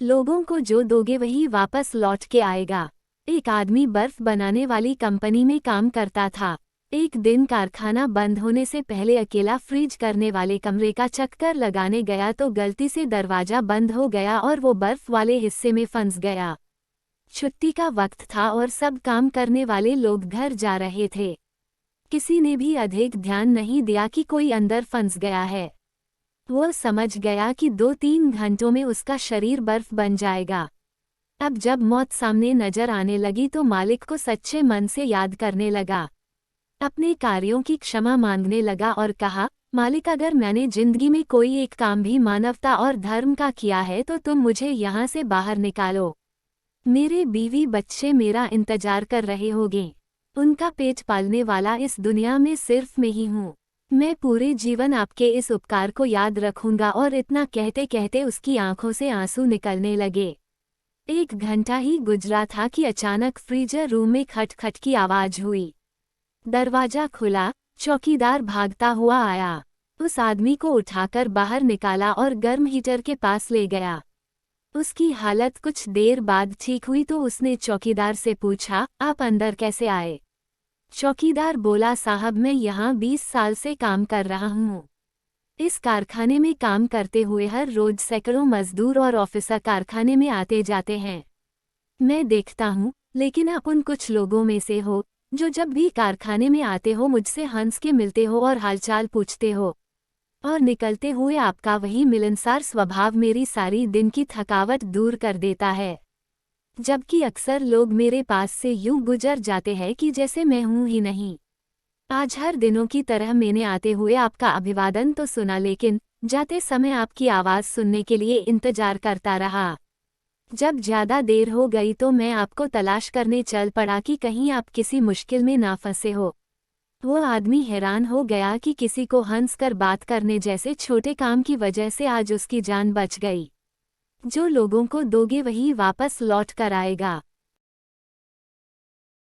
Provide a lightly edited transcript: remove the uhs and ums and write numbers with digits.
लोगों को जो दोगे वही वापस लौट के आएगा। एक आदमी बर्फ बनाने वाली कंपनी में काम करता था। एक दिन कारखाना बंद होने से पहले अकेला फ्रीज करने वाले कमरे का चक्कर लगाने गया तो गलती से दरवाजा बंद हो गया और वो बर्फ वाले हिस्से में फंस गया। छुट्टी का वक्त था और सब काम करने वाले लोग घर जा रहे थे। किसी ने भी अधिक ध्यान नहीं दिया कि कोई अंदर फंस गया है। वो समझ गया कि 2-3 घंटों में उसका शरीर बर्फ बन जाएगा। अब जब मौत सामने नजर आने लगी तो मालिक को सच्चे मन से याद करने लगा। अपने कार्यों की क्षमा मांगने लगा और कहा, मालिक अगर मैंने जिंदगी में कोई एक काम भी मानवता और धर्म का किया है तो तुम मुझे यहाँ से बाहर निकालो। मेरे बीवी बच्चे मेरा इंतजार कर रहे होंगे। उनका पेट पालने वाला इस दुनिया में सिर्फ मैं ही हूँ। मैं पूरे जीवन आपके इस उपकार को याद रखूंगा। और इतना कहते कहते उसकी आंखों से आंसू निकलने लगे। 1 घंटा ही गुजरा था कि अचानक फ्रीजर रूम में खटखट की आवाज हुई। दरवाजा खुला, चौकीदार भागता हुआ आया। उस आदमी को उठाकर बाहर निकाला और गर्म हीटर के पास ले गया। उसकी हालत कुछ देर बाद ठीक हुई तो उसने चौकीदार से पूछा, आप अंदर कैसे आए? चौकीदार बोला, साहब मैं यहाँ 20 साल से काम कर रहा हूँ। इस कारखाने में काम करते हुए हर रोज सैकड़ों मजदूर और ऑफिसर कारखाने में आते जाते हैं। मैं देखता हूँ, लेकिन आप उन कुछ लोगों में से हो जो जब भी कारखाने में आते हो मुझसे हंस के मिलते हो और हालचाल पूछते हो, और निकलते हुए आपका वही मिलनसार स्वभाव मेरी सारी दिन की थकावट दूर कर देता है। जबकि अक्सर लोग मेरे पास से यूं गुजर जाते हैं कि जैसे मैं हूं ही नहीं। आज हर दिनों की तरह मैंने आते हुए आपका अभिवादन तो सुना, लेकिन जाते समय आपकी आवाज़ सुनने के लिए इंतजार करता रहा। जब ज़्यादा देर हो गई तो मैं आपको तलाश करने चल पड़ा कि कहीं आप किसी मुश्किल में ना फंसे हो। वो आदमी हैरान हो गया कि किसी को हंसकर बात करने जैसे छोटे काम की वजह से आज उसकी जान बच गई। जो लोगों को दोगे वही वापस लौट कर आएगा।